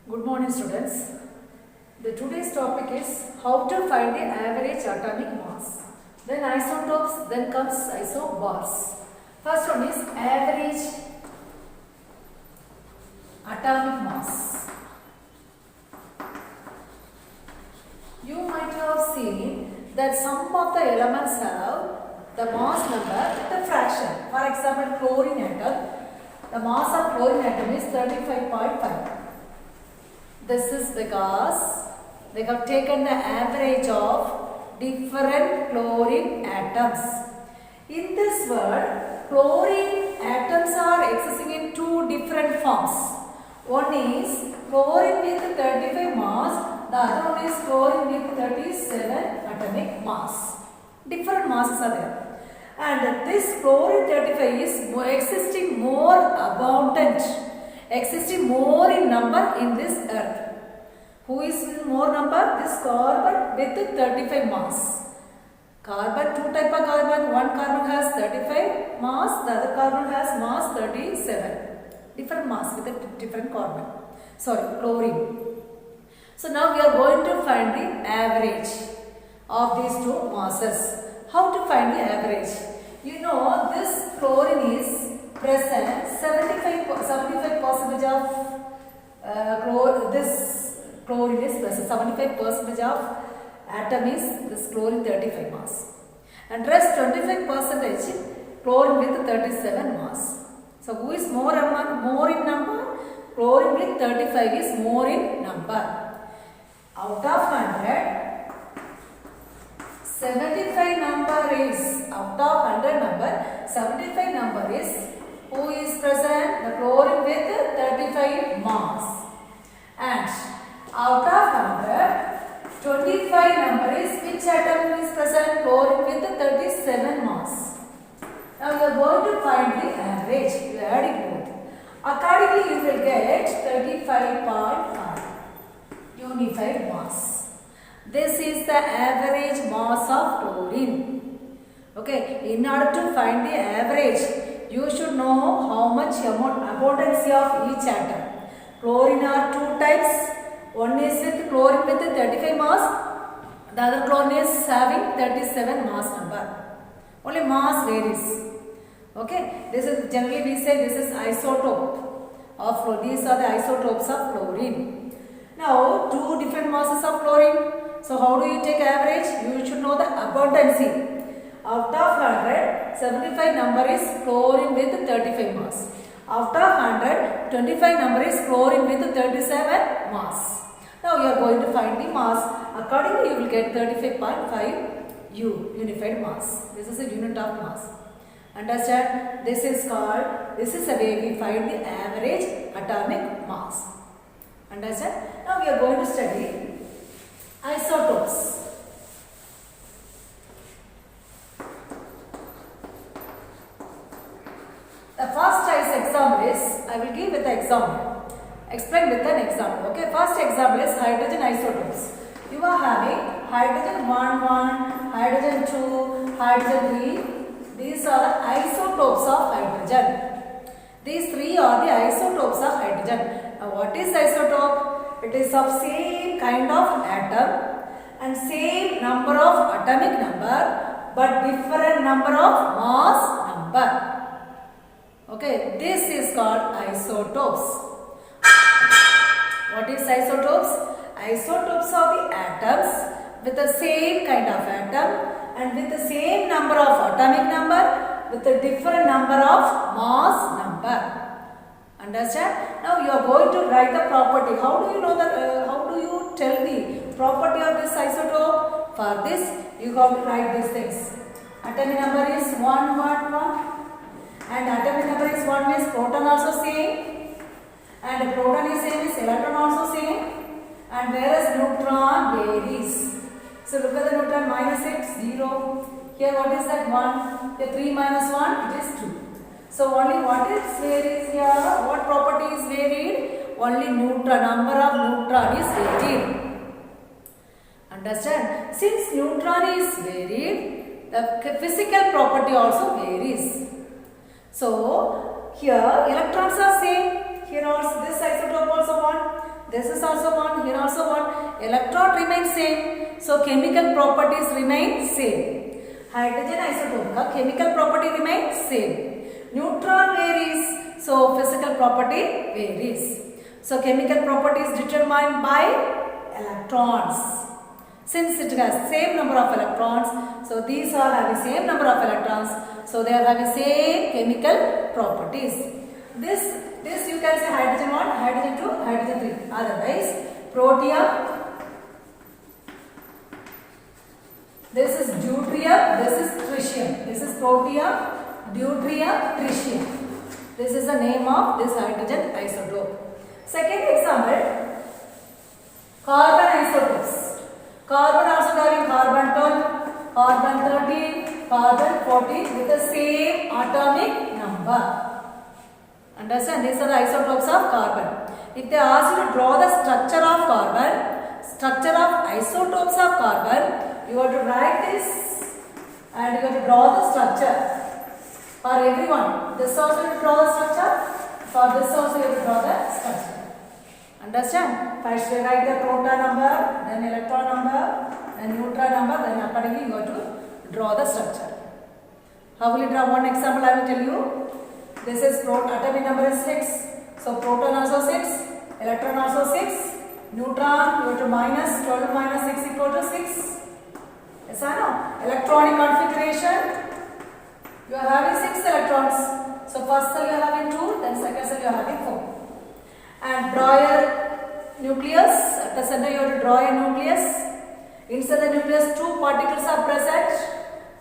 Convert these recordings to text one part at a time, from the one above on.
Good morning, students. Today's topic is how to find the average atomic mass. Then isotopes, then comes isobars. First one is average atomic mass. You might have seen that some of the elements have the mass number with a fraction. For example, chlorine atom. The mass of chlorine atom is 35.5. This is because they have taken the average of different chlorine atoms. In this world, chlorine atoms are existing in two different forms. One is chlorine with 35 mass, the other one is chlorine with 37 atomic mass. Different masses are there. And this chlorine 35 is existing more abundant, existing more in number in this earth. Who is in more number? This carbon with 35 mass. Carbon, two type of carbon. One carbon has 35 mass, the other carbon has mass 37. Different mass with a different carbon. Sorry, chlorine. So now we are going to find the average of these two masses. How to find the average? You know, this chlorine is present 75% of this chlorine is present. 75% of atom is this chlorine 35 mass. And rest 25% chlorine with 37 mass. So who is more in number? Chlorine with 35 is more in number. Out of 100, 75 number is, out of 100 number, 75 number is, who is present? The chlorine with 35 mass. And out of 100, 25 number is, which atom is present? Chlorine with 37 mass. Now you are going to find the average. You are adding both. Accordingly, you will get 35.5 unified mass. This is the average mass of chlorine. Okay, in order to find the average, you should know how much abundance of each atom. Chlorine are two types. One is with chlorine with 35 mass. The other chlorine is having 37 mass number. Only mass varies. Okay, this is generally we say this is isotope of chlorine. These are the isotopes of chlorine. Now, two different masses of chlorine. So, how do you take average? You should know the abundancy. Out of 100, 75 number is chlorine with 35 mass. Out of 100, 25 number is chlorine with 37 mass. Now, you are going to find the mass. Accordingly, you will get 35.5 unified mass. This is a unit of mass. Understand? This is a way we find the average atomic mass. Understand? Now, we are going to study isotopes. The first example is, I will give with the example. Explain with an example. Okay, first example is hydrogen isotopes. You are having hydrogen 1, hydrogen 2, hydrogen 3. These are the isotopes of hydrogen. These three are the isotopes of hydrogen. Now, what is isotope? It is of same kind of atom and same number of atomic number but different number of mass number. Okay, this is called isotopes. What is isotopes? Isotopes are the atoms with the same kind of atom and with the same number of atomic number with a different number of mass number. Understand? Now you are going to write the property. How do you know that? How do you tell the property of this isotope? For this, you have to write these things. Atomic number is 1, 1, 1. And atomic number is 1 means proton also same. And proton is same is electron also same. And whereas neutron varies. So look at the neutron -6, 0. Here what is that? 1. Here 3 minus 1, it is 2. So only what is varies here? What property is varied? Only neutron, number of neutron is varied. Understand? Since neutron is varied, the physical property also varies. So here electrons are same. Here also this isotope also 1. This is also 1, here also 1. Electron remains same. So chemical properties remain same. Hydrogen isotope ka chemical property remains same. Neutron varies. So physical property varies. So chemical property is determined by electrons. Since it has same number of electrons, so these are having same number of electrons, so they are having same chemical properties. This you can say hydrogen 1, hydrogen 2, hydrogen 3. Otherwise, protium, this is deuterium, this is tritium. This is protium, deuterium, tritium. This is the name of this hydrogen isotope. Second example, carbon isotopes. Carbon also having carbon 12, carbon 13, carbon 14 with the same atomic number. Understand? These are the isotopes of carbon. If they ask you to draw the structure of carbon, structure of isotopes of carbon, you have to write this and you have to draw the structure for everyone. This also you have to draw the structure. For this also you have to draw the structure. Understand? First we write the proton number, then electron number, then neutron number, then accordingly you have to draw the structure. How will you draw? One example I will tell you. This is atomic number is 6. So proton also 6, electron also 6, neutron you have to minus 12 minus 6 equal to 6. Yes or no? Electronic configuration, you are having 6 electrons. So first cell you are having 2, then second cell you are having 4. And draw your nucleus. At the center you have to draw your nucleus. Inside the nucleus 2 particles are present.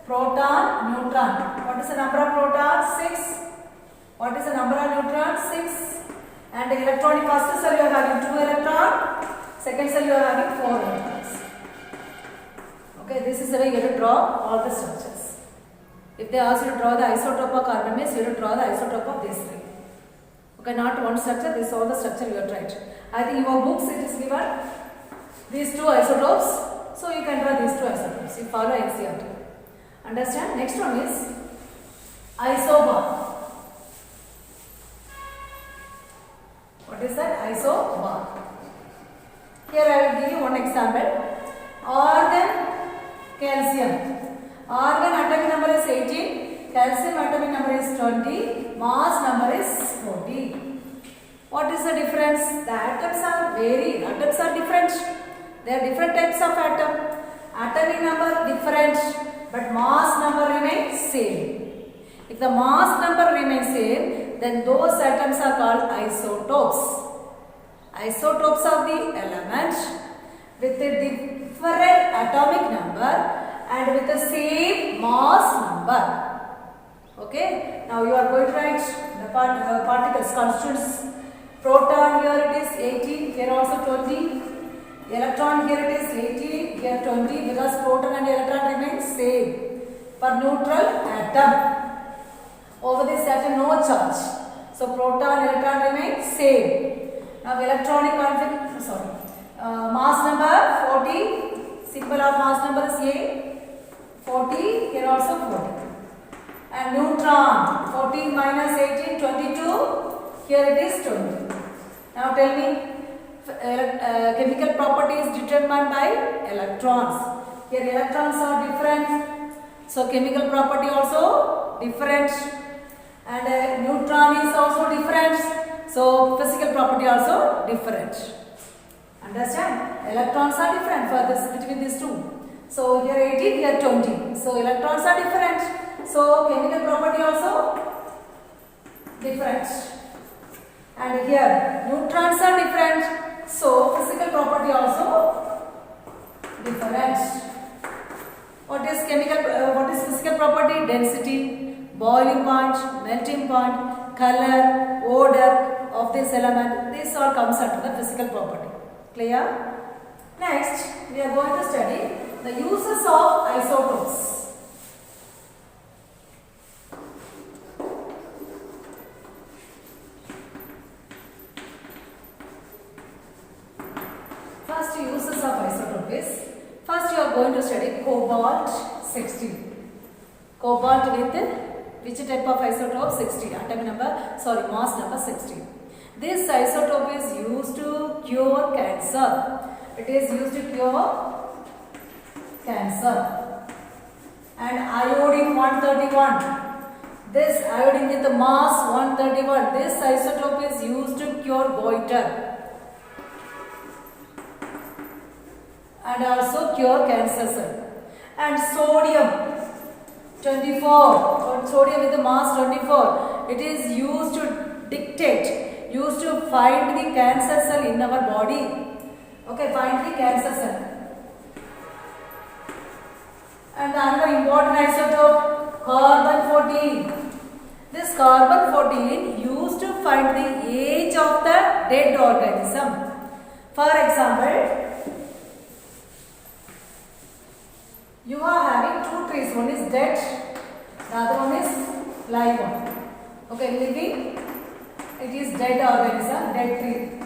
Proton, neutron. What is the number of protons? 6. What is the number of neutrons? 6. And the electronic first cell you are having 2 electrons. Second cell you are having 4 electrons. Okay, this is the way you have to draw all the structures. If they ask you to draw the isotope of carbon, means you have to draw the isotope of these 3. Okay, not one structure, this is all the structure you have tried. I think in your books it is given these 2 isotopes. So you can draw these 2 isotopes. You follow NCERT. Understand? Next one is isobar. What is that? Isobar. Here I will give you one example. Argon, calcium. Argon atomic number is 18. Calcium atomic number is 20. Mass number is 40. What is the difference? The atoms are varied. Atoms are different. There are different types of atom. Atomic number different, but mass number remains same. If the mass number remains same, then those atoms are called isotopes. Isotopes of the element with a different atomic number and with the same mass number. Okay, now you are going to write the particles, constituents. Proton here it is 18, here also 20. Electron here it is 18, here 20, because proton and electron remain same. For neutral atom, over this atom no charge. So proton, electron remain same. Now electronic configuration, mass number 40, symbol of mass number is A, 40, here also 40. And neutron, 14 minus 18, 22, here it is 20. Now tell me, chemical property is determined by electrons. Here electrons are different, so chemical property also different. And neutron is also different, so physical property also different. Understand? Electrons are different for this between these two. So here 18, here 20. So electrons are different, so chemical property also different. And here neutrons are different, so physical property also different. What is physical property? Density, boiling point, melting point, color, odor of this element. This all comes under the physical property. Clear? Next, we are going to study the uses of isotopes. First uses of isotope is, first you are going to study cobalt 60. Cobalt with which type of isotope? 60. Mass number 60. This isotope is used to cure cancer. It is used to cure cancer. And iodine 131. This iodine with the mass 131. This isotope is used to cure goiter and also cure cancer cell. And sodium 24. Sodium with the mass 24. It is used to dictate, used to find the cancer cell in our body. Okay, find the cancer cell. And another important isotope, carbon 14. This carbon 14 used to find the age of the dead organism. For example, you are having two trees. One is dead, the other one is live one. Okay, living, it is dead organism, dead tree.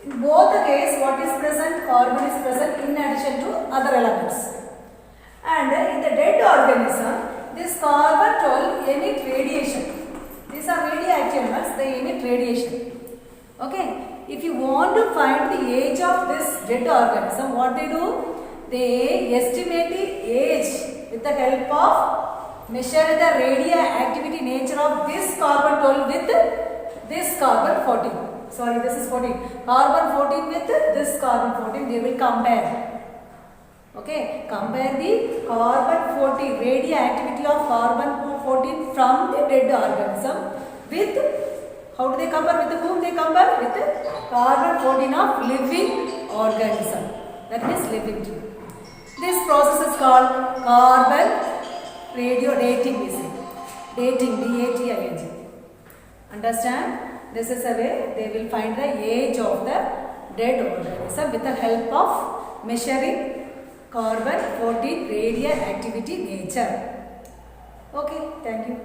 In both the case, what is present? Carbon is present in addition to other elements. And in the dead organism, this carbon 12 emit radiation. These are radioactive elements, they emit radiation. Okay, if you want to find the age of this dead organism, what they do? They estimate the age with the help of measure the radioactivity nature of this carbon 12 with this carbon 14. Sorry, this is 14. Carbon 14 with this carbon 14, they will compare. Okay, compare the carbon 14, radioactivity of carbon 14 from the dead organism with, how do they compare, with whom they compare? With the carbon 14 of living organism, that is living tree. This process is called carbon radio dating, we say. Dating, D-A-T-I-N-G. Understand? This is a way they will find the age of the dead organism with the help of measuring carbon 14 radioactivity nature. Okay, thank you.